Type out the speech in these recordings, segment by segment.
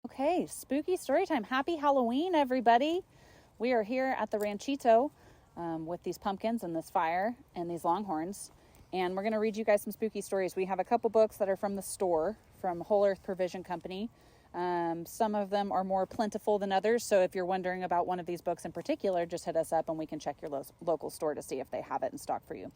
Okay, spooky story time. Happy Halloween, everybody. We are here at the Ranchito with these pumpkins and this fire and these longhorns. And we're going to read you guys some spooky stories. We have a couple books that are from the store, from Whole Earth Provision Company. Some of them are more plentiful than others. So if you're wondering about one of these books in particular, just hit us up and we can check your local store to see if they have it in stock for you.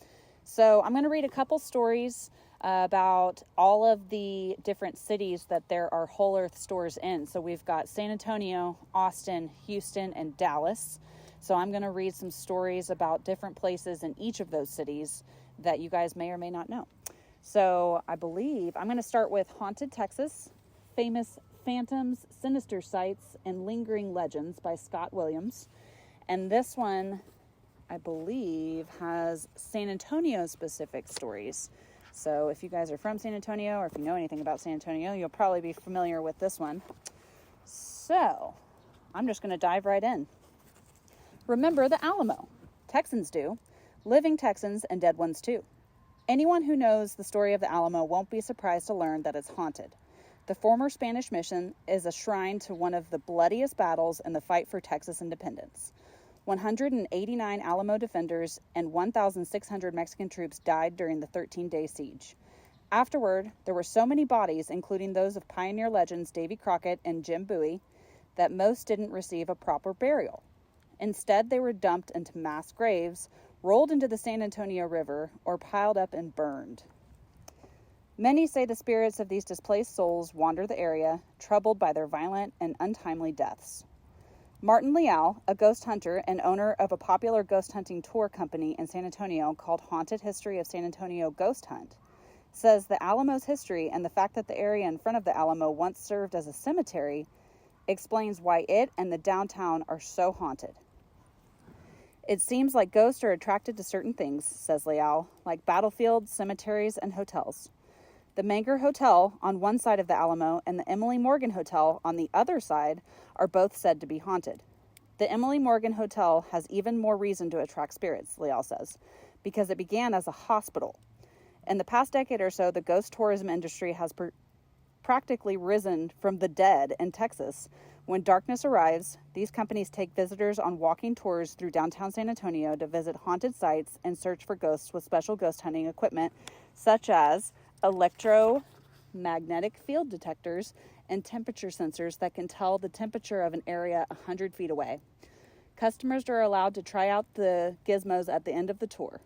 So I'm going to read a couple stories about all of the different cities that there are Whole Earth stores in. So we've got San Antonio, Austin, Houston, and Dallas. So I'm going to read some stories about different places in each of those cities that you guys may or may not know. So I believe I'm going to start with Haunted Texas, Famous Phantoms, Sinister Sights, and Lingering Legends by Scott Williams. And this one, I believe, has San Antonio specific stories. So if you guys are from San Antonio, or if you know anything about San Antonio, you'll probably be familiar with this one. So I'm just going to dive right in. Remember the Alamo. Texans do. Living Texans and dead ones too. Anyone who knows the story of the Alamo won't be surprised to learn that it's haunted. The former Spanish mission is a shrine to one of the bloodiest battles in the fight for Texas independence. 189 Alamo defenders and 1,600 Mexican troops died during the 13-day siege. Afterward, there were so many bodies, including those of pioneer legends Davy Crockett and Jim Bowie, that most didn't receive a proper burial. Instead, they were dumped into mass graves, rolled into the San Antonio River, or piled up and burned. Many say the spirits of these displaced souls wander the area, troubled by their violent and untimely deaths. Martin Leal, a ghost hunter and owner of a popular ghost hunting tour company in San Antonio called Haunted History of San Antonio Ghost Hunt, says the Alamo's history and the fact that the area in front of the Alamo once served as a cemetery explains why it and the downtown are so haunted. It seems like ghosts are attracted to certain things, says Leal, like battlefields, cemeteries, and hotels. The Manger Hotel on one side of the Alamo and the Emily Morgan Hotel on the other side are both said to be haunted. The Emily Morgan Hotel has even more reason to attract spirits, Leal says, because it began as a hospital. In the past decade or so, the ghost tourism industry has practically risen from the dead in Texas. When darkness arrives, these companies take visitors on walking tours through downtown San Antonio to visit haunted sites and search for ghosts with special ghost hunting equipment, such as electromagnetic field detectors and temperature sensors that can tell the temperature of an area 100 feet away. Customers are allowed to try out the gizmos at the end of the tour.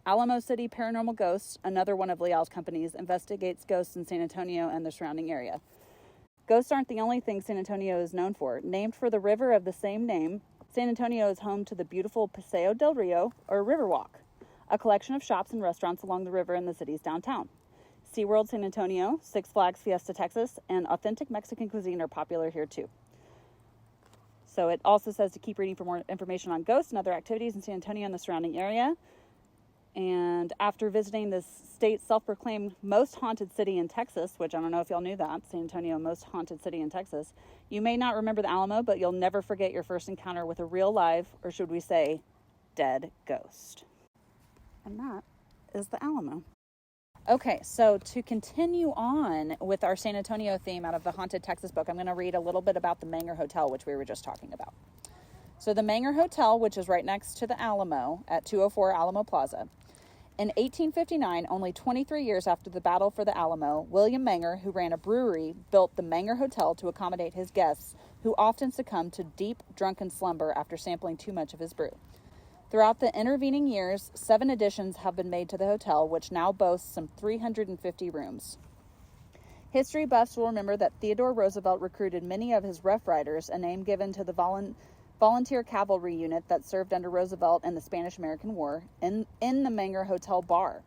Alamo City Paranormal Ghosts, another one of Leal's companies, investigates ghosts in San Antonio and the surrounding area. Ghosts aren't the only thing San Antonio is known for. Named for the river of the same name, San Antonio is home to the beautiful Paseo del Rio, or Riverwalk, a collection of shops and restaurants along the river in the city's downtown. SeaWorld San Antonio, Six Flags Fiesta Texas, and authentic Mexican cuisine are popular here too. So it also says to keep reading for more information on ghosts and other activities in San Antonio and the surrounding area. And after visiting the state's self-proclaimed most haunted city in Texas, which I don't know if y'all knew that, San Antonio, most haunted city in Texas, you may not remember the Alamo, but you'll never forget your first encounter with a real live, or should we say, dead ghost. And that is the Alamo. Okay, so to continue on with our San Antonio theme out of the Haunted Texas book, I'm going to read a little bit about the Manger Hotel, which we were just talking about. So the Manger Hotel, which is right next to the Alamo at 204 Alamo Plaza. In 1859, only 23 years after the battle for the Alamo, William Manger, who ran a brewery, built the Manger Hotel to accommodate his guests, who often succumbed to deep, drunken slumber after sampling too much of his brew. Throughout the intervening years, 7 additions have been made to the hotel, which now boasts some 350 rooms. History buffs will remember that Theodore Roosevelt recruited many of his Rough Riders, a name given to the volunteer cavalry unit that served under Roosevelt in the Spanish-American War, in the Manger Hotel bar.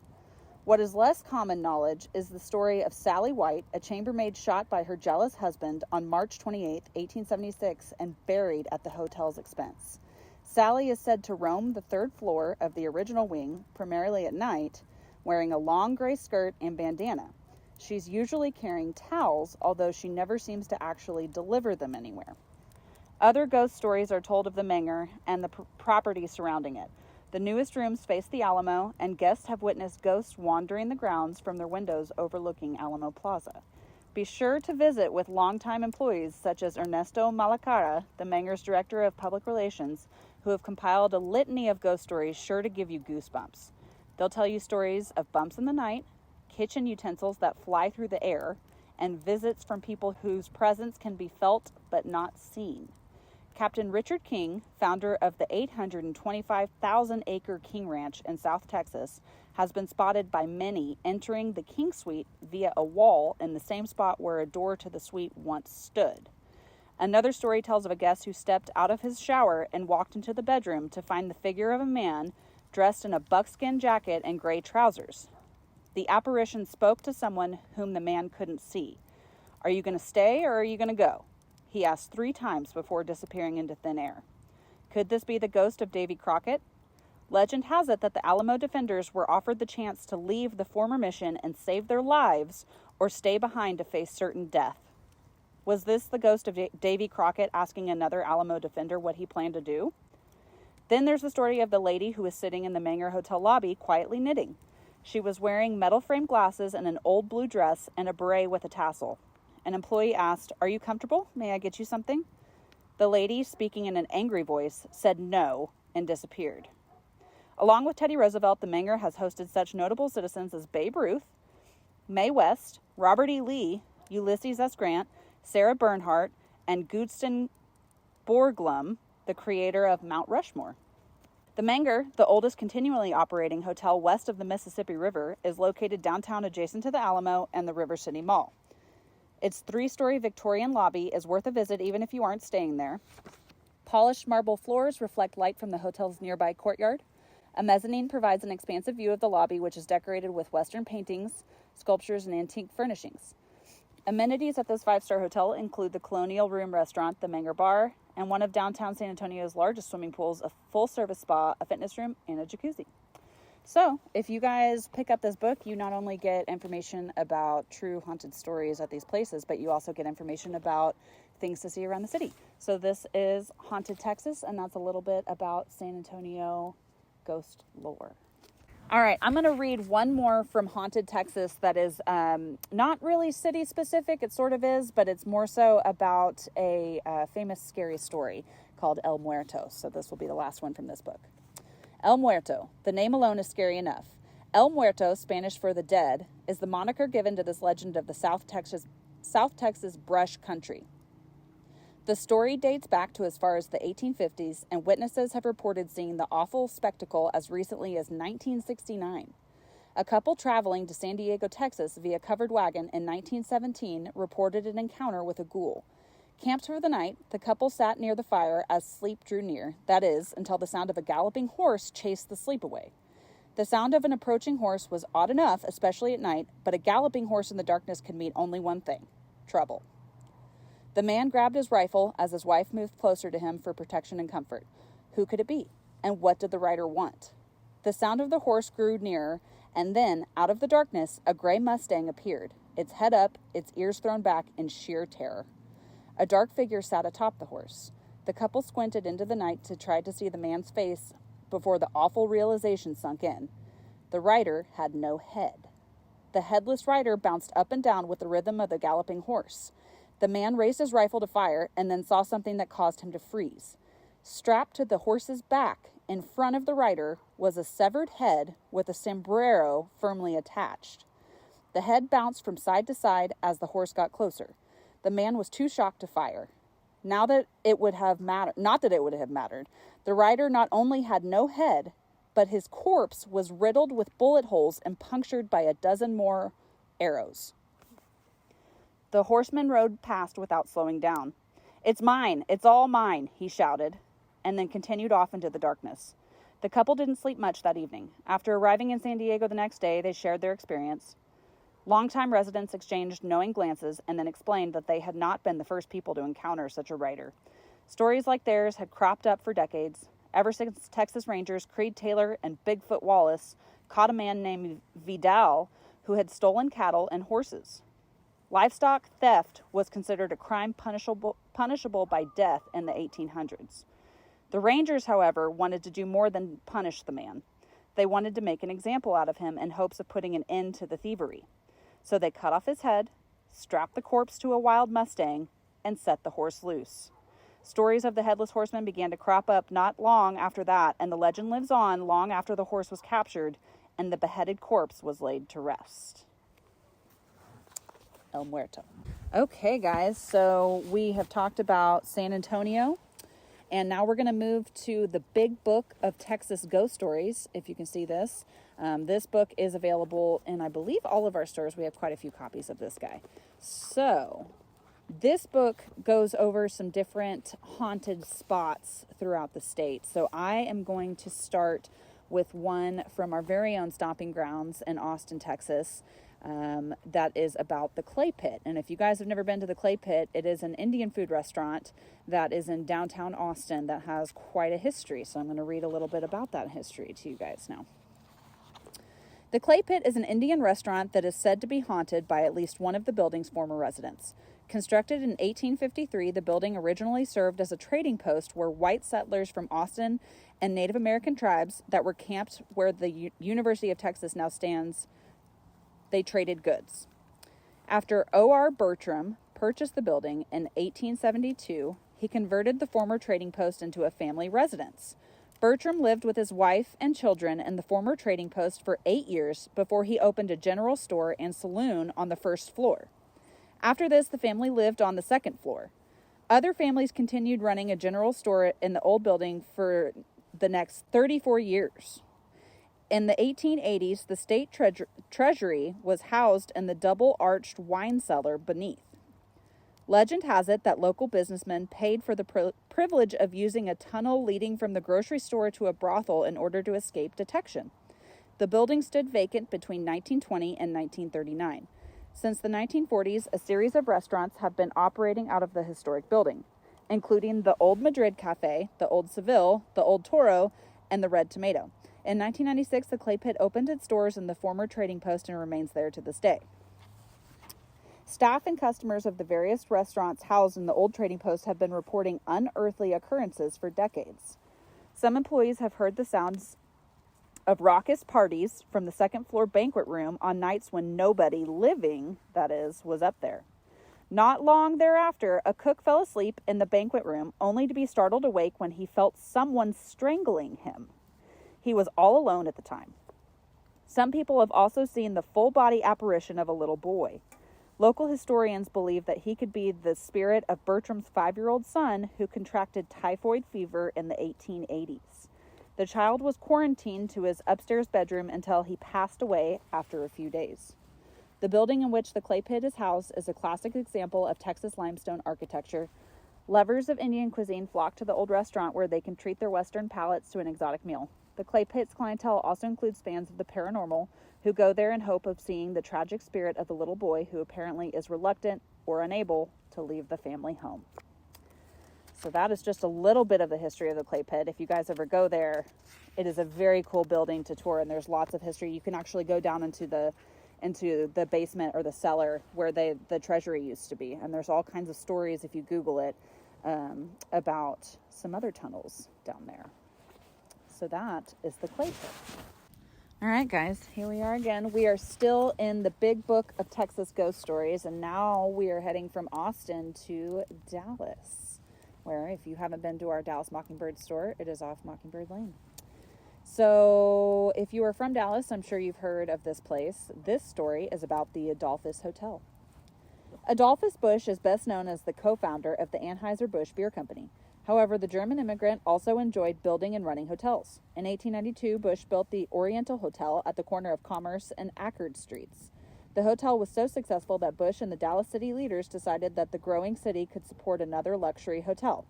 What is less common knowledge is the story of Sally White, a chambermaid shot by her jealous husband on March 28, 1876, and buried at the hotel's expense. Sally is said to roam the 3rd floor of the original wing, primarily at night, wearing a long gray skirt and bandana. She's usually carrying towels, although she never seems to actually deliver them anywhere. Other ghost stories are told of the Manger and the property surrounding it. The newest rooms face the Alamo, and guests have witnessed ghosts wandering the grounds from their windows overlooking Alamo Plaza. Be sure to visit with longtime employees such as Ernesto Malacara, the Manger's Director of Public Relations, who have compiled a litany of ghost stories sure to give you goosebumps. They'll tell you stories of bumps in the night, kitchen utensils that fly through the air, and visits from people whose presence can be felt but not seen. Captain Richard King, founder of the 825,000-acre King Ranch in South Texas, has been spotted by many entering the King Suite via a wall in the same spot where a door to the suite once stood. Another story tells of a guest who stepped out of his shower and walked into the bedroom to find the figure of a man dressed in a buckskin jacket and gray trousers. The apparition spoke to someone whom the man couldn't see. "Are you going to stay or are you going to go?" he asked 3 times before disappearing into thin air. Could this be the ghost of Davy Crockett? Legend has it that the Alamo defenders were offered the chance to leave the former mission and save their lives or stay behind to face certain death. Was this the ghost of Davy Crockett asking another Alamo defender what he planned to do? Then there's the story of the lady who was sitting in the Manger Hotel lobby quietly knitting. She was wearing metal-framed glasses and an old blue dress and a beret with a tassel. An employee asked, "Are you comfortable? May I get you something?" The lady, speaking in an angry voice, said no and disappeared. Along with Teddy Roosevelt, the Manger has hosted such notable citizens as Babe Ruth, Mae West, Robert E. Lee, Ulysses S. Grant, Sarah Bernhardt, and Gutsten Borglum, the creator of Mount Rushmore. The Manger, the oldest continually operating hotel west of the Mississippi River, is located downtown adjacent to the Alamo and the River City Mall. Its 3-story Victorian lobby is worth a visit even if you aren't staying there. Polished marble floors reflect light from the hotel's nearby courtyard. A mezzanine provides an expansive view of the lobby, which is decorated with Western paintings, sculptures, and antique furnishings. Amenities at this 5-star hotel include the Colonial Room restaurant, the Manger Bar, and one of downtown San Antonio's largest swimming pools, a full-service spa, a fitness room, and a jacuzzi. So, if you guys pick up this book, you not only get information about true haunted stories at these places, but you also get information about things to see around the city. So this is Haunted Texas, and that's a little bit about San Antonio ghost lore. All right, I'm going to read one more from Haunted Texas that is not really city specific. It sort of is, but it's more so about a famous scary story called El Muerto. So this will be the last one from this book. El Muerto. The name alone is scary enough. El Muerto, Spanish for the dead, is the moniker given to this legend of the South Texas brush country. The story dates back to as far as the 1850s, and witnesses have reported seeing the awful spectacle as recently as 1969. A couple traveling to San Diego, Texas via covered wagon in 1917 reported an encounter with a ghoul. Camped for the night, the couple sat near the fire as sleep drew near, that is, until the sound of a galloping horse chased the sleep away. The sound of an approaching horse was odd enough, especially at night, but a galloping horse in the darkness could mean only one thing: trouble. The man grabbed his rifle as his wife moved closer to him for protection and comfort. Who could it be? And what did the rider want? The sound of the horse grew nearer, and then, out of the darkness, a gray Mustang appeared, its head up, its ears thrown back in sheer terror. A dark figure sat atop the horse. The couple squinted into the night to try to see the man's face before the awful realization sunk in. The rider had no head. The headless rider bounced up and down with the rhythm of the galloping horse. The man raised his rifle to fire and then saw something that caused him to freeze. Strapped to the horse's back in front of the rider was a severed head with a sombrero firmly attached. The head bounced from side to side as the horse got closer. The man was too shocked to fire. Not that it would have mattered. The rider not only had no head, but his corpse was riddled with bullet holes and punctured by a dozen more arrows. The horseman rode past without slowing down. "It's mine! It's all mine!" he shouted, and then continued off into the darkness. The couple didn't sleep much that evening. After arriving in San Diego the next day, they shared their experience. Longtime residents exchanged knowing glances and then explained that they had not been the first people to encounter such a rider. Stories like theirs had cropped up for decades, ever since Texas Rangers Creed Taylor and Bigfoot Wallace caught a man named Vidal who had stolen cattle and horses. Livestock theft was considered a crime punishable by death in the 1800s. The Rangers, however, wanted to do more than punish the man. They wanted to make an example out of him in hopes of putting an end to the thievery. So they cut off his head, strap the corpse to a wild Mustang, and set the horse loose. Stories of the Headless Horseman began to crop up not long after that, and the legend lives on long after the horse was captured and the beheaded corpse was laid to rest. El Muerto. Okay, guys, so we have talked about San Antonio, and now we're going to move to the Big Book of Texas Ghost Stories, if you can see this. This book is available in, I believe, all of our stores. We have quite a few copies of this guy. So this book goes over some different haunted spots throughout the state. So I am going to start with one from our very own stomping grounds in Austin, Texas, that is about the Clay Pit. And if you guys have never been to the Clay Pit, it is an Indian food restaurant that is in downtown Austin that has quite a history. So I'm going to read a little bit about that history to you guys now. The Clay Pit is an Indian restaurant that is said to be haunted by at least one of the building's former residents. Constructed in 1853, the building originally served as a trading post where white settlers from Austin and Native American tribes that were camped where the University of Texas now stands, they traded goods. After O.R. Bertram purchased the building in 1872, he converted the former trading post into a family residence. Bertram lived with his wife and children in the former trading post for 8 years before he opened a general store and saloon on the first floor. After this, the family lived on the second floor. Other families continued running a general store in the old building for the next 34 years. In the 1880s, the state treasury was housed in the double-arched wine cellar beneath. Legend has it that local businessmen paid for the privilege of using a tunnel leading from the grocery store to a brothel in order to escape detection. The building stood vacant between 1920 and 1939. Since the 1940s, a series of restaurants have been operating out of the historic building, including the Old Madrid Cafe, the Old Seville, the Old Toro, and the Red Tomato. In 1996, the Clay Pit opened its doors in the former trading post and remains there to this day. Staff and customers of the various restaurants housed in the old trading post have been reporting unearthly occurrences for decades. Some employees have heard the sounds of raucous parties from the second floor banquet room on nights when nobody living, that is, was up there. Not long thereafter, a cook fell asleep in the banquet room, only to be startled awake when he felt someone strangling him. He was all alone at the time. Some people have also seen the full-body apparition of a little boy. Local historians believe that he could be the spirit of Bertram's 5-year-old son who contracted typhoid fever in the 1880s. The child was quarantined to his upstairs bedroom until he passed away after a few days. The building in which the Clay Pit is housed is a classic example of Texas limestone architecture. Lovers of Indian cuisine flock to the old restaurant where they can treat their Western palates to an exotic meal. The Clay Pit's clientele also includes fans of the paranormal who go there in hope of seeing the tragic spirit of the little boy who apparently is reluctant or unable to leave the family home. So that is just a little bit of the history of the Clay Pit. If you guys ever go there, it is a very cool building to tour, and there's lots of history. You can actually go down into the basement or the cellar where the treasury used to be, and there's all kinds of stories if you Google it about some other tunnels down there. So that is the Clay Pit. All right, guys, here we are again. We are still in the Big Book of Texas Ghost Stories, and now we are heading from Austin to Dallas, where if you haven't been to our Dallas Mockingbird store, it is off Mockingbird Lane. So if you are from Dallas, I'm sure you've heard of this place. This story is about the Adolphus Hotel. Adolphus Busch is best known as the co-founder of the Anheuser-Busch Beer Company. However, the German immigrant also enjoyed building and running hotels. In 1892, Busch built the Oriental Hotel at the corner of Commerce and Ackerd Streets. The hotel was so successful that Busch and the Dallas city leaders decided that the growing city could support another luxury hotel.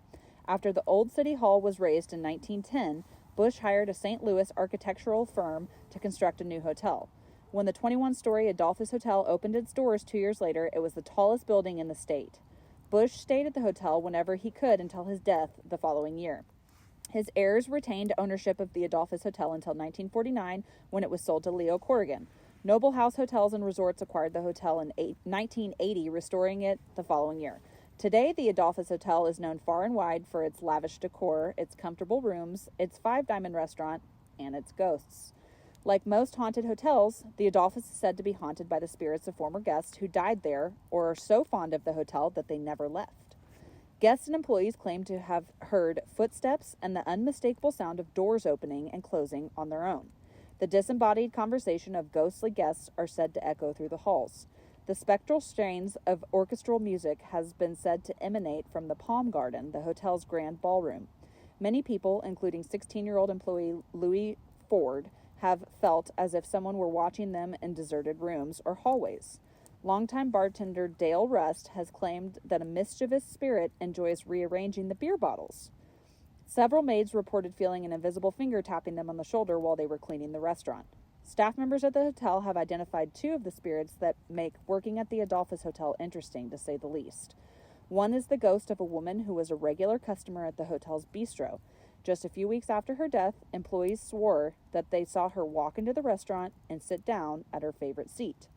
After the old city hall was razed in 1910, Busch hired a St. Louis architectural firm to construct a new hotel. When the 21-story Adolphus Hotel opened its doors 2 years later, it was the tallest building in the state. Busch stayed at the hotel whenever he could until his death the following year. His heirs retained ownership of the Adolphus Hotel until 1949, when it was sold to Leo Corrigan. Noble House Hotels and Resorts acquired the hotel in 1980, restoring it the following year. Today, the Adolphus Hotel is known far and wide for its lavish decor, its comfortable rooms, its 5-diamond restaurant, and its ghosts. Like most haunted hotels, the Adolphus is said to be haunted by the spirits of former guests who died there or are so fond of the hotel that they never left. Guests and employees claim to have heard footsteps and the unmistakable sound of doors opening and closing on their own. The disembodied conversation of ghostly guests are said to echo through the halls. The spectral strains of orchestral music has been said to emanate from the Palm Garden, the hotel's grand ballroom. Many people, including 16-year-old employee Louis Ford, have felt as if someone were watching them in deserted rooms or hallways. Longtime bartender Dale Rust has claimed that a mischievous spirit enjoys rearranging the beer bottles. Several maids reported feeling an invisible finger tapping them on the shoulder while they were cleaning the restaurant. Staff members at the hotel have identified 2 of the spirits that make working at the Adolphus Hotel interesting, to say the least. One is the ghost of a woman who was a regular customer at the hotel's bistro. Just a few weeks after her death, employees swore that they saw her walk into the restaurant and sit down at her favorite seat.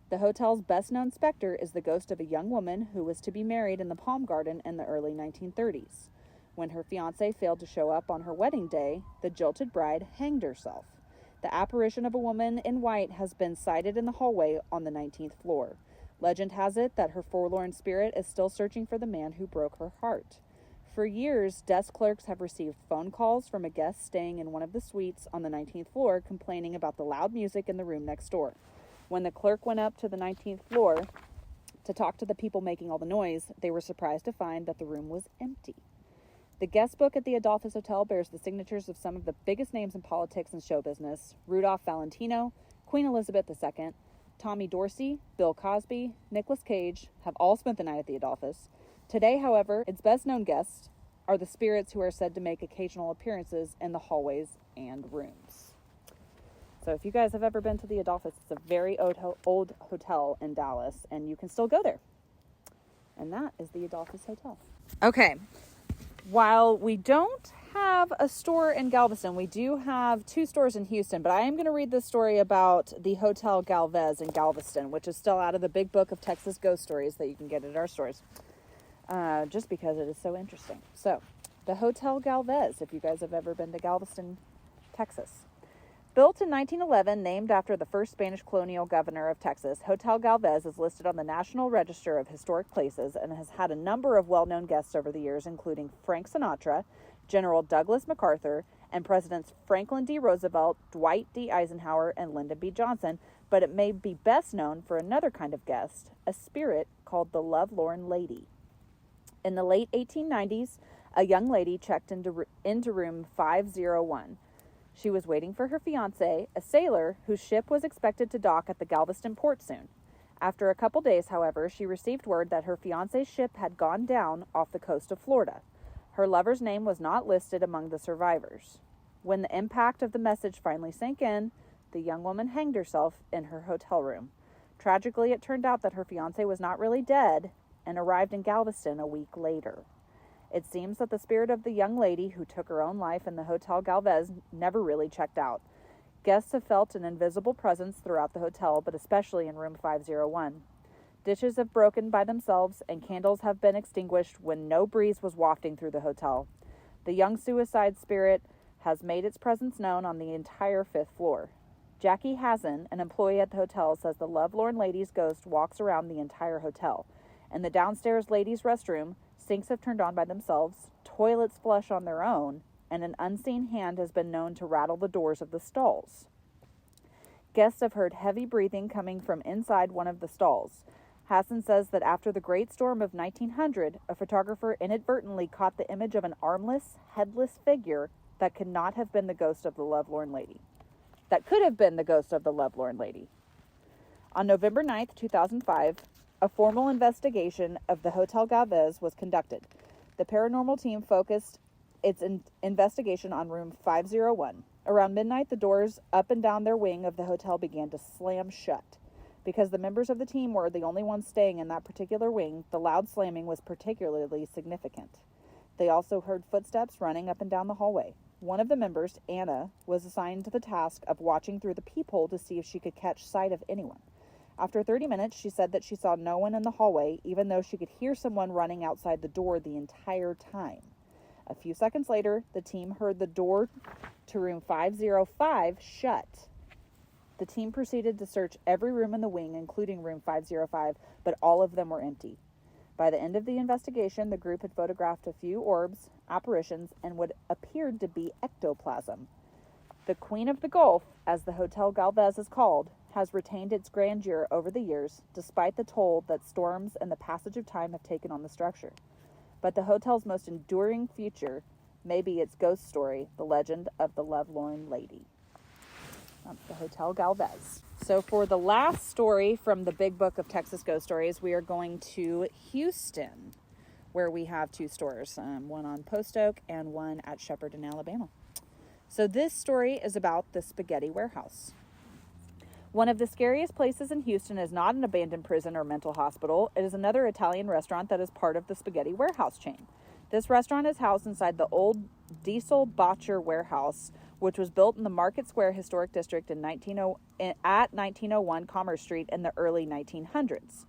The hotel's best-known specter is the ghost of a young woman who was to be married in the Palm Garden in the early 1930s. When her fiancé failed to show up on her wedding day, the jilted bride hanged herself. The apparition of a woman in white has been sighted in the hallway on the 19th floor. Legend has it that her forlorn spirit is still searching for the man who broke her heart. For years, desk clerks have received phone calls from a guest staying in one of the suites on the 19th floor complaining about the loud music in the room next door. When the clerk went up to the 19th floor to talk to the people making all the noise, they were surprised to find that the room was empty. The guest book at the Adolphus Hotel bears the signatures of some of the biggest names in politics and show business: Rudolph Valentino, Queen Elizabeth II, Tommy Dorsey, Bill Cosby, Nicolas Cage have all spent the night at the Adolphus. Today, however, its best-known guests are the spirits who are said to make occasional appearances in the hallways and rooms. So if you guys have ever been to the Adolphus, it's a very old hotel in Dallas, and you can still go there. And that is the Adolphus Hotel. Okay. While we don't have a store in Galveston, we do have 2 stores in Houston, but I am going to read this story about the Hotel Galvez in Galveston, which is still out of the big book of Texas ghost stories that you can get at our stores, just because it is so interesting. So, the Hotel Galvez, if you guys have ever been to Galveston, Texas. Built in 1911, named after the first Spanish colonial governor of Texas, Hotel Galvez is listed on the National Register of Historic Places and has had a number of well-known guests over the years, including Frank Sinatra, General Douglas MacArthur, and Presidents Franklin D. Roosevelt, Dwight D. Eisenhower, and Lyndon B. Johnson, but it may be best known for another kind of guest, a spirit called the Lovelorn Lady. In the late 1890s, a young lady checked into room 501. She was waiting for her fiancé, a sailor whose ship was expected to dock at the Galveston port soon. After a couple days, however, she received word that her fiancé's ship had gone down off the coast of Florida. Her lover's name was not listed among the survivors. When the impact of the message finally sank in, the young woman hanged herself in her hotel room. Tragically, it turned out that her fiancé was not really dead and arrived in Galveston a week later. It seems that the spirit of the young lady who took her own life in the Hotel Galvez never really checked out. Guests have felt an invisible presence throughout the hotel, but especially in room 501. Dishes have broken by themselves, and candles have been extinguished when no breeze was wafting through the hotel. The young suicide spirit has made its presence known on the entire 5th floor. Jackie Hazen, an employee at the hotel, says the Lovelorn Lady's ghost walks around the entire hotel. In the downstairs ladies' restroom, sinks have turned on by themselves, toilets flush on their own, and an unseen hand has been known to rattle the doors of the stalls. Guests have heard heavy breathing coming from inside one of the stalls. Hassan says that after the Great Storm of 1900, a photographer inadvertently caught the image of an armless, headless figure that could not have been the ghost of the Lovelorn Lady. That could have been the ghost of the Lovelorn Lady. On November 9th, 2005, a formal investigation of the Hotel Galvez was conducted. The paranormal team focused its investigation on room 501. Around midnight, the doors up and down their wing of the hotel began to slam shut. Because the members of the team were the only ones staying in that particular wing, the loud slamming was particularly significant. They also heard footsteps running up and down the hallway. One of the members, Anna, was assigned to the task of watching through the peephole to see if she could catch sight of anyone. After 30 minutes, she said that she saw no one in the hallway, even though she could hear someone running outside the door the entire time. A few seconds later, the team heard the door to room 505 shut. The team proceeded to search every room in the wing, including room 505, but all of them were empty. By the end of the investigation, the group had photographed a few orbs, apparitions, and what appeared to be ectoplasm. The Queen of the Gulf, as the Hotel Galvez is called, has retained its grandeur over the years, despite the toll that storms and the passage of time have taken on the structure. But the hotel's most enduring feature may be its ghost story, the legend of the Lovelorn Lady. That's the Hotel Galvez. So for the last story from the Big Book of Texas Ghost Stories, we are going to Houston, where we have two stores, one on Post Oak and one at Shepherd in Alabama. So this story is about the Spaghetti Warehouse. One of the scariest places in Houston is not an abandoned prison or mental hospital. It is another Italian restaurant that is part of the Spaghetti Warehouse chain. This restaurant is housed inside the old Diesel Botcher Warehouse, which was built in the Market Square Historic District at 1901 Commerce Street in the early 1900s.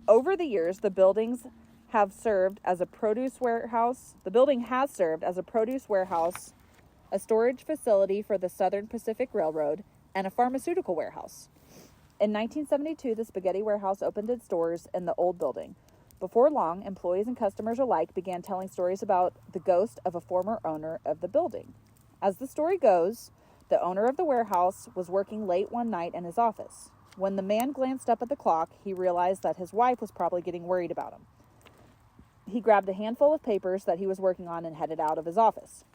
Over the years, the buildings have served as a produce warehouse. The building has served as a produce warehouse, a storage facility for the Southern Pacific Railroad, and a pharmaceutical warehouse. In 1972, the Spaghetti Warehouse opened its doors in the old building. Before long, employees and customers alike began telling stories about the ghost of a former owner of the building. As the story goes, the owner of the warehouse was working late one night in his office. When the man glanced up at the clock, he realized that his wife was probably getting worried about him. He grabbed a handful of papers that he was working on and headed out of his office.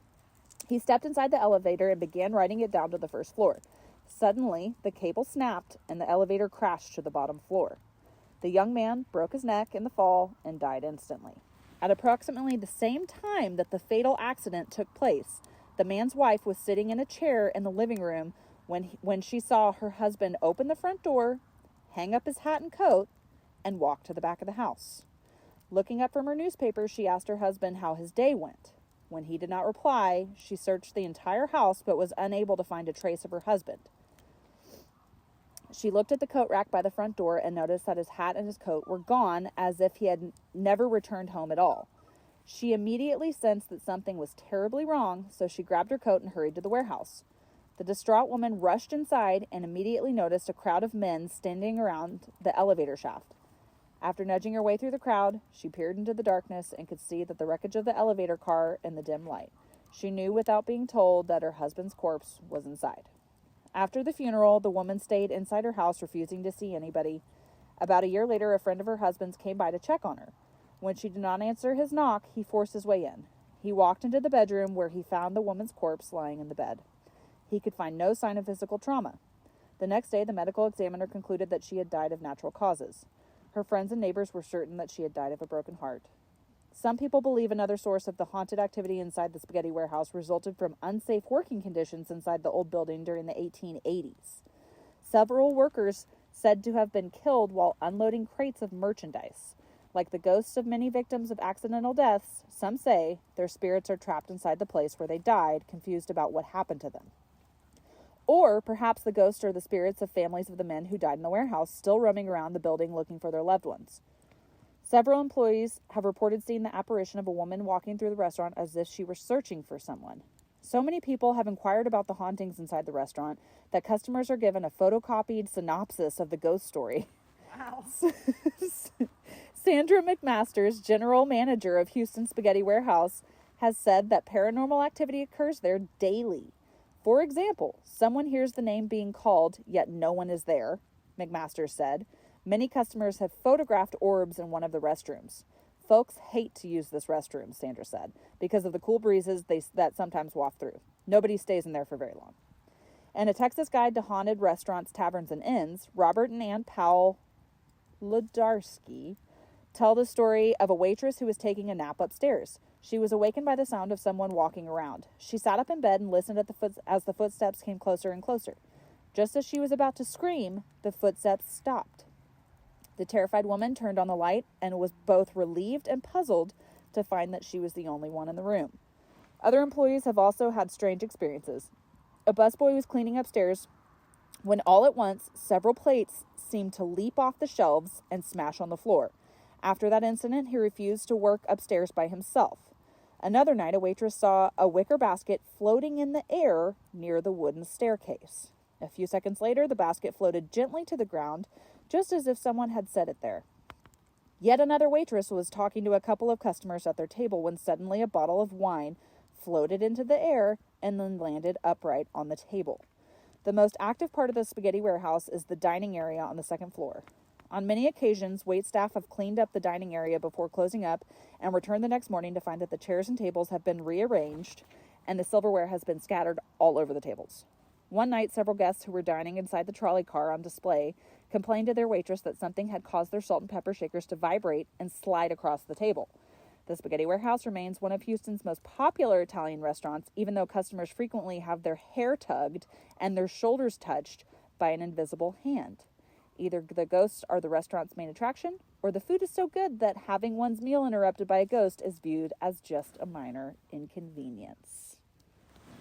He stepped inside the elevator and began riding it down to the first floor. Suddenly, the cable snapped and the elevator crashed to the bottom floor. The young man broke his neck in the fall and died instantly. At approximately the same time that the fatal accident took place, the man's wife was sitting in a chair in the living room when she saw her husband open the front door, hang up his hat and coat, and walk to the back of the house. Looking up from her newspaper, she asked her husband how his day went. When he did not reply, she searched the entire house but was unable to find a trace of her husband. She looked at the coat rack by the front door and noticed that his hat and his coat were gone, as if he had never returned home at all. She immediately sensed that something was terribly wrong, so she grabbed her coat and hurried to the warehouse. The distraught woman rushed inside and immediately noticed a crowd of men standing around the elevator shaft. After nudging her way through the crowd, she peered into the darkness and could see that the wreckage of the elevator car in the dim light. She knew without being told that her husband's corpse was inside. After the funeral, the woman stayed inside her house, refusing to see anybody. About a year later, a friend of her husband's came by to check on her. When she did not answer his knock, he forced his way in. He walked into the bedroom where he found the woman's corpse lying in the bed. He could find no sign of physical trauma. The next day, the medical examiner concluded that she had died of natural causes. Her friends and neighbors were certain that she had died of a broken heart. Some people believe another source of the haunted activity inside the Spaghetti Warehouse resulted from unsafe working conditions inside the old building during the 1880s. Several workers said to have been killed while unloading crates of merchandise. Like the ghosts of many victims of accidental deaths, some say their spirits are trapped inside the place where they died, confused about what happened to them. Or perhaps the ghosts are the spirits of families of the men who died in the warehouse, still roaming around the building looking for their loved ones. Several employees have reported seeing the apparition of a woman walking through the restaurant as if she were searching for someone. So many people have inquired about the hauntings inside the restaurant that customers are given a photocopied synopsis of the ghost story. Wow. Sandra McMasters, general manager of Houston Spaghetti Warehouse, has said that paranormal activity occurs there daily. For example, someone hears the name being called, yet no one is there, McMasters said. Many customers have photographed orbs in one of the restrooms. Folks hate to use this restroom, Sandra said, because of the cool breezes that sometimes waft through. Nobody stays in there for very long. In a Texas Guide to Haunted Restaurants, Taverns, and Inns, Robert and Ann Powell Ludarsky tell the story of a waitress who was taking a nap upstairs. She was awakened by the sound of someone walking around. She sat up in bed and listened as the footsteps came closer and closer. Just as she was about to scream, the footsteps stopped. The terrified woman turned on the light and was both relieved and puzzled to find that she was the only one in the room. Other employees have also had strange experiences. A busboy was cleaning upstairs when all at once several plates seemed to leap off the shelves and smash on the floor. After that incident, he refused to work upstairs by himself. Another night, a waitress saw a wicker basket floating in the air near the wooden staircase. A few seconds later, the basket floated gently to the ground, just as if someone had set it there. Yet another waitress was talking to a couple of customers at their table when suddenly a bottle of wine floated into the air and then landed upright on the table. The most active part of the spaghetti warehouse is the dining area on the second floor. On many occasions, waitstaff have cleaned up the dining area before closing up and returned the next morning to find that the chairs and tables have been rearranged and the silverware has been scattered all over the tables. One night, several guests who were dining inside the trolley car on display complained to their waitress that something had caused their salt and pepper shakers to vibrate and slide across the table. The Spaghetti Warehouse remains one of Houston's most popular Italian restaurants, even though customers frequently have their hair tugged and their shoulders touched by an invisible hand. Either the ghosts are the restaurant's main attraction, or the food is so good that having one's meal interrupted by a ghost is viewed as just a minor inconvenience.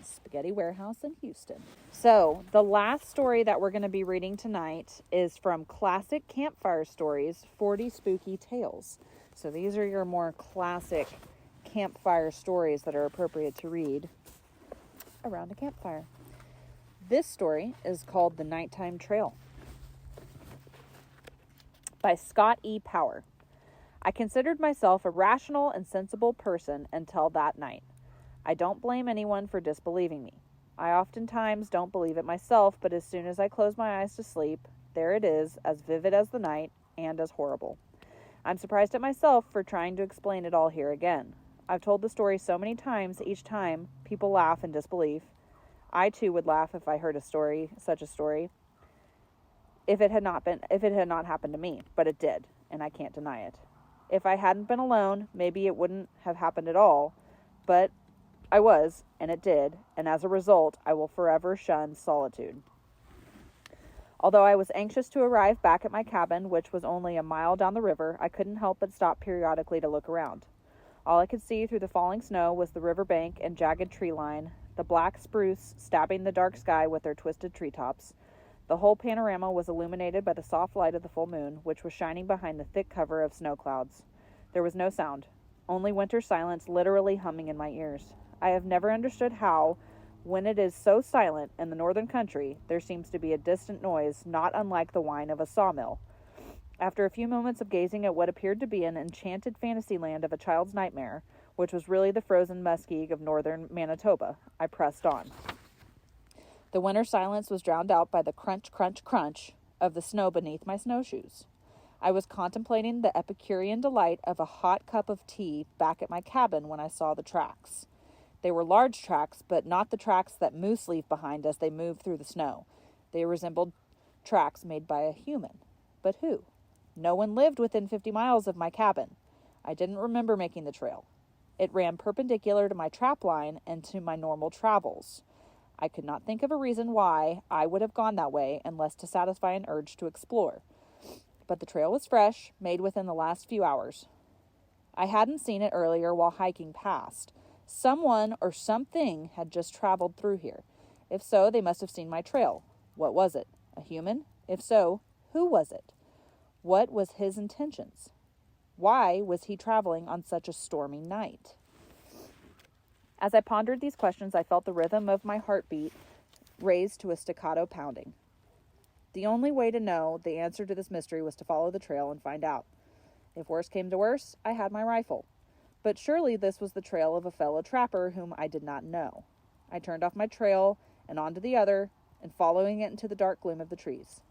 Spaghetti Warehouse in Houston. So, the last story that we're going to be reading tonight is from Classic Campfire Stories, 40 Spooky Tales. So these are your more classic campfire stories that are appropriate to read around a campfire. This story is called The Nighttime Trail by Scott E. Power. I considered myself a rational and sensible person until that night. I don't blame anyone for disbelieving me. I oftentimes don't believe it myself, but as soon as I close my eyes to sleep, there it is, as vivid as the night and as horrible. I'm surprised at myself for trying to explain it all here again. I've told the story so many times, each time people laugh in disbelief. I too would laugh if I heard such a story, if it had not happened to me, but it did, and I can't deny it. If I hadn't been alone, maybe it wouldn't have happened at all, but I was, and it did, and as a result, I will forever shun solitude. Although I was anxious to arrive back at my cabin, which was only a mile down the river, I couldn't help but stop periodically to look around. All I could see through the falling snow was the river bank and jagged tree line, the black spruce stabbing the dark sky with their twisted treetops. The whole panorama was illuminated by the soft light of the full moon, which was shining behind the thick cover of snow clouds. There was no sound, only winter silence literally humming in my ears. I have never understood how, when it is so silent in the northern country, there seems to be a distant noise not unlike the whine of a sawmill. After a few moments of gazing at what appeared to be an enchanted fantasy land of a child's nightmare, which was really the frozen muskeg of northern Manitoba, I pressed on. The winter silence was drowned out by the crunch, crunch, crunch of the snow beneath my snowshoes. I was contemplating the Epicurean delight of a hot cup of tea back at my cabin when I saw the tracks. They were large tracks, but not the tracks that moose leave behind as they move through the snow. They resembled tracks made by a human. But who? No one lived within 50 miles of my cabin. I didn't remember making the trail. It ran perpendicular to my trap line and to my normal travels. I could not think of a reason why I would have gone that way unless to satisfy an urge to explore. But the trail was fresh, made within the last few hours. I hadn't seen it earlier while hiking past. Someone or something had just traveled through here. If so, they must have seen my trail. What was it? A human? If so, who was it? What was his intentions? Why was he traveling on such a stormy night? As I pondered these questions, I felt the rhythm of my heartbeat raised to a staccato pounding. The only way to know the answer to this mystery was to follow the trail and find out. If worse came to worse, I had my rifle. But surely this was the trail of a fellow trapper whom I did not know. I turned off my trail and onto the other, and following it into the dark gloom of the trees.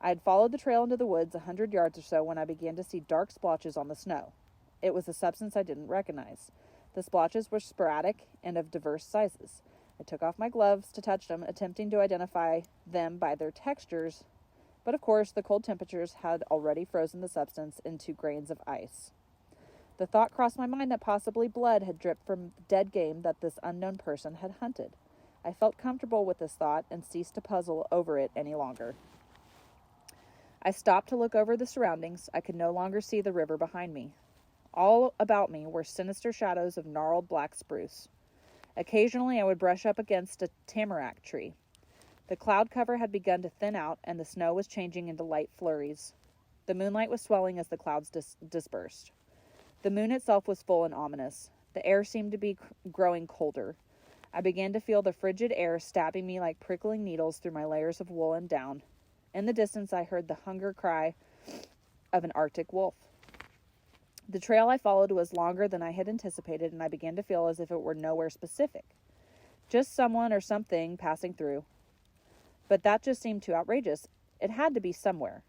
I had followed the trail into the woods 100 yards or so when I began to see dark splotches on the snow. It was a substance I didn't recognize. The splotches were sporadic and of diverse sizes. I took off my gloves to touch them, attempting to identify them by their textures, but of course the cold temperatures had already frozen the substance into grains of ice. The thought crossed my mind that possibly blood had dripped from the dead game that this unknown person had hunted. I felt comfortable with this thought and ceased to puzzle over it any longer. I stopped to look over the surroundings. I could no longer see the river behind me. All about me were sinister shadows of gnarled black spruce. Occasionally I would brush up against a tamarack tree. The cloud cover had begun to thin out, and the snow was changing into light flurries. The moonlight was swelling as the clouds dispersed. The moon itself was full and ominous. The air seemed to be growing colder. I began to feel the frigid air stabbing me like prickling needles through my layers of wool and down. In the distance, I heard the hunger cry of an Arctic wolf. The trail I followed was longer than I had anticipated, and I began to feel as if it were nowhere specific. Just someone or something passing through. But that just seemed too outrageous. It had to be somewhere.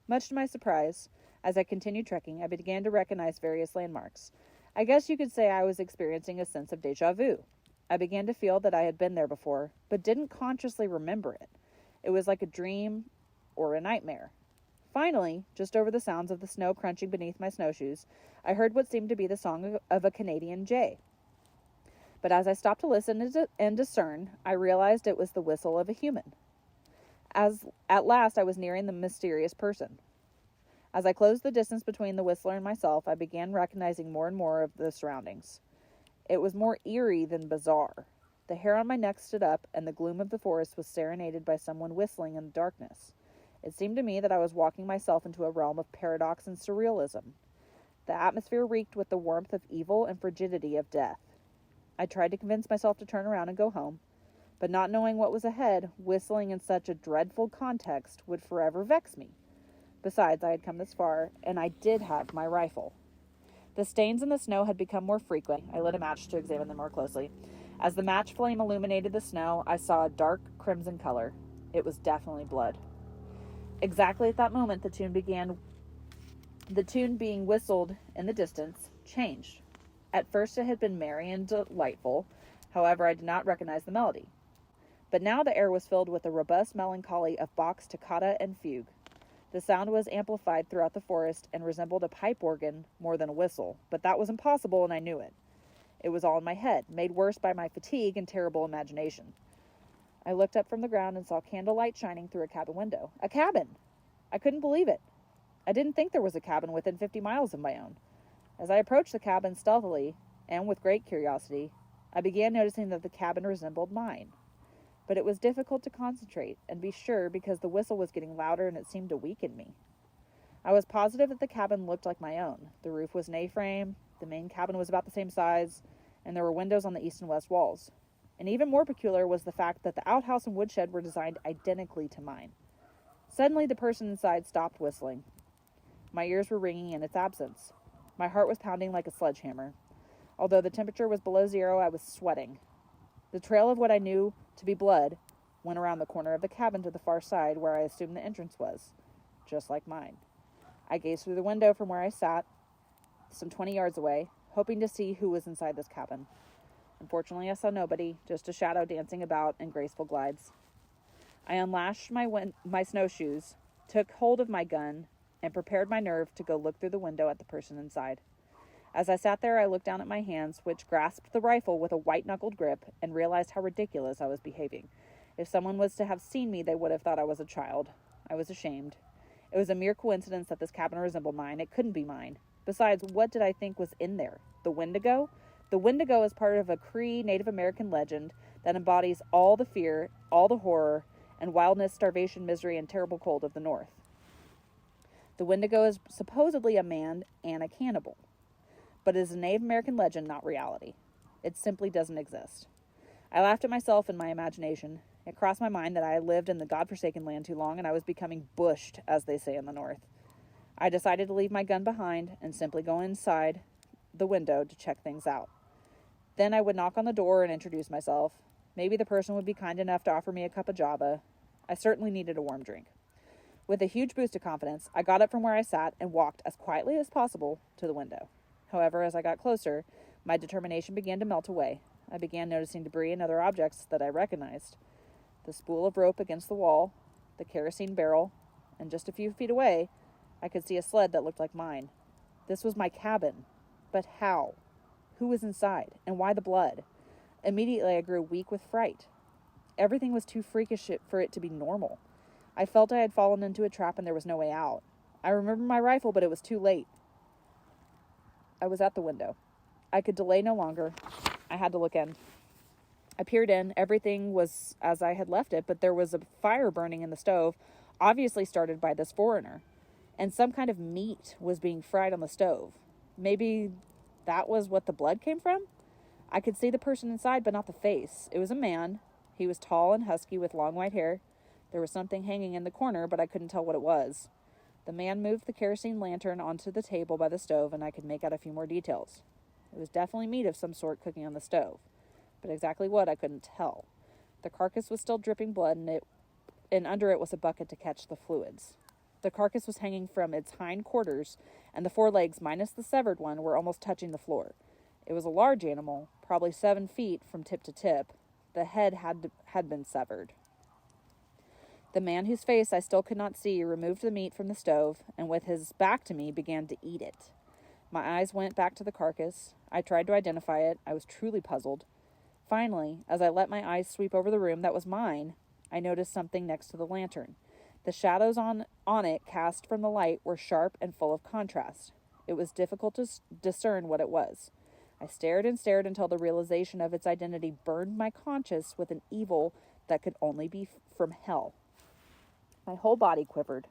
Much to my surprise, as I continued trekking, I began to recognize various landmarks. I guess you could say I was experiencing a sense of déjà vu. I began to feel that I had been there before, but didn't consciously remember it. It was like a dream or a nightmare. Finally, just over the sounds of the snow crunching beneath my snowshoes, I heard what seemed to be the song of a Canadian jay. But as I stopped to listen and discern, I realized it was the whistle of a human. At last I was nearing the mysterious person. As I closed the distance between the whistler and myself, I began recognizing more and more of the surroundings. It was more eerie than bizarre. The hair on my neck stood up, and the gloom of the forest was serenaded by someone whistling in the darkness. It seemed to me that I was walking myself into a realm of paradox and surrealism. The atmosphere reeked with the warmth of evil and frigidity of death. I tried to convince myself to turn around and go home, but not knowing what was ahead, whistling in such a dreadful context would forever vex me. Besides, I had come this far, and I did have my rifle. The stains in the snow had become more frequent. I lit a match to examine them more closely. As the match flame illuminated the snow, I saw a dark crimson color. It was definitely blood. Exactly at that moment, the tune being whistled in the distance changed. At first it had been merry and delightful. However, I did not recognize the melody. But now the air was filled with a robust melancholy of box, toccata, and fugue. The sound was amplified throughout the forest and resembled a pipe organ more than a whistle, but that was impossible, and I knew it. It was all in my head, made worse by my fatigue and terrible imagination. I looked up from the ground and saw candlelight shining through a cabin window. A cabin! I couldn't believe it. I didn't think there was a cabin within 50 miles of my own. As I approached the cabin stealthily, and with great curiosity, I began noticing that the cabin resembled mine. But it was difficult to concentrate and be sure because the whistle was getting louder and it seemed to weaken me. I was positive that the cabin looked like my own. The roof was an A-frame, the main cabin was about the same size, and there were windows on the east and west walls. And even more peculiar was the fact that the outhouse and woodshed were designed identically to mine. Suddenly, the person inside stopped whistling. My ears were ringing in its absence. My heart was pounding like a sledgehammer. Although the temperature was below zero, I was sweating. The trail of what I knew to be blood went around the corner of the cabin to the far side where I assumed the entrance was, just like mine. I gazed through the window from where I sat, some 20 yards away, hoping to see who was inside this cabin. Unfortunately, I saw nobody, just a shadow dancing about in graceful glides. I unlashed my snowshoes, took hold of my gun, and prepared my nerve to go look through the window at the person inside. As I sat there, I looked down at my hands, which grasped the rifle with a white-knuckled grip, and realized how ridiculous I was behaving. If someone was to have seen me, they would have thought I was a child. I was ashamed. It was a mere coincidence that this cabin resembled mine. It couldn't be mine. Besides, what did I think was in there? The Windigo? The Windigo is part of a Cree Native American legend that embodies all the fear, all the horror, and wildness, starvation, misery, and terrible cold of the North. The Windigo is supposedly a man and a cannibal, but it is a Native American legend, not reality. It simply doesn't exist. I laughed at myself in my imagination. It crossed my mind that I had lived in the godforsaken land too long, and I was becoming bushed, as they say in the North. I decided to leave my gun behind and simply go inside the window to check things out. Then I would knock on the door and introduce myself. Maybe the person would be kind enough to offer me a cup of java. I certainly needed a warm drink. With a huge boost of confidence, I got up from where I sat and walked as quietly as possible to the window. However, as I got closer, my determination began to melt away. I began noticing debris and other objects that I recognized. The spool of rope against the wall, the kerosene barrel, and just a few feet away, I could see a sled that looked like mine. This was my cabin. But how? Who was inside? And why the blood? Immediately, I grew weak with fright. Everything was too freakish for it to be normal. I felt I had fallen into a trap and there was no way out. I remembered my rifle, but it was too late. I was at the window. I could delay no longer. I had to look in. I peered in. Everything was as I had left it, but there was a fire burning in the stove, obviously started by this foreigner. And some kind of meat was being fried on the stove. Maybe that was what the blood came from? I could see the person inside, but not the face. It was a man. He was tall and husky with long white hair. There was something hanging in the corner, but I couldn't tell what it was. The man moved the kerosene lantern onto the table by the stove, and I could make out a few more details. It was definitely meat of some sort cooking on the stove, but exactly what I couldn't tell. The carcass was still dripping blood, and under it was a bucket to catch the fluids. The carcass was hanging from its hind quarters, and the 4 legs, minus the severed one, were almost touching the floor. It was a large animal, probably 7 feet from tip to tip. The head had been severed. The man, whose face I still could not see, removed the meat from the stove, and with his back to me began to eat it. My eyes went back to the carcass. I tried to identify it. I was truly puzzled. Finally, as I let my eyes sweep over the room that was mine, I noticed something next to the lantern. The shadows on it cast from the light were sharp and full of contrast. It was difficult to discern what it was. I stared and stared until the realization of its identity burned my conscience with an evil that could only be from hell. My whole body quivered.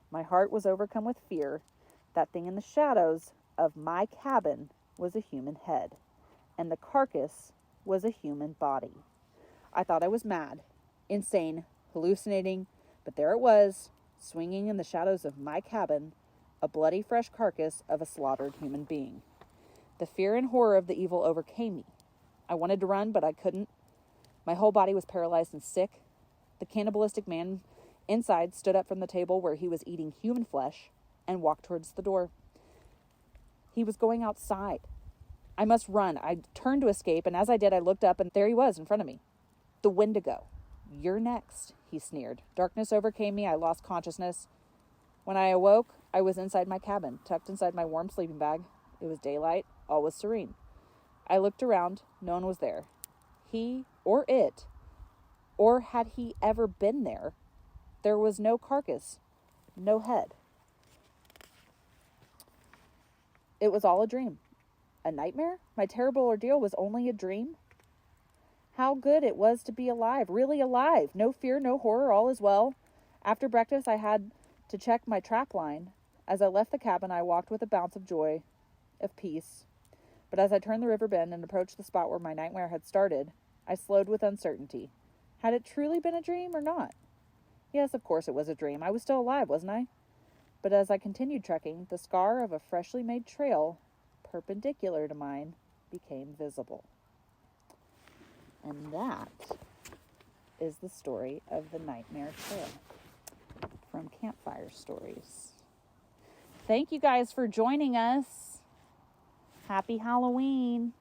My heart was overcome with fear. That thing in the shadows of my cabin was a human head, and the carcass was a human body. I thought I was mad, insane, hallucinating, but there it was, swinging in the shadows of my cabin, a bloody fresh carcass of a slaughtered human being. The fear and horror of the evil overcame me. I wanted to run, but I couldn't. My whole body was paralyzed and sick. The cannibalistic man inside stood up from the table where he was eating human flesh and walked towards the door. He was going outside. I must run. I turned to escape, and as I did, I looked up, and there he was in front of me. The Windigo. "You're next," he sneered. Darkness overcame me. I lost consciousness. When I awoke, I was inside my cabin, tucked inside my warm sleeping bag. It was daylight. All was serene. I looked around. No one was there. He or it, or had he ever been there? There was no carcass, no head. It was all a dream. A nightmare? My terrible ordeal was only a dream? How good it was to be alive, really alive. No fear, no horror, all is well. After breakfast, I had to check my trap line. As I left the cabin, I walked with a bounce of joy, of peace. But as I turned the river bend and approached the spot where my nightmare had started, I slowed with uncertainty. Had it truly been a dream or not? Yes, of course it was a dream. I was still alive, wasn't I? But as I continued trekking, the scar of a freshly made trail, perpendicular to mine, became visible. And that is the story of the Nightmare Trail from Campfire Stories. Thank you guys for joining us. Happy Halloween.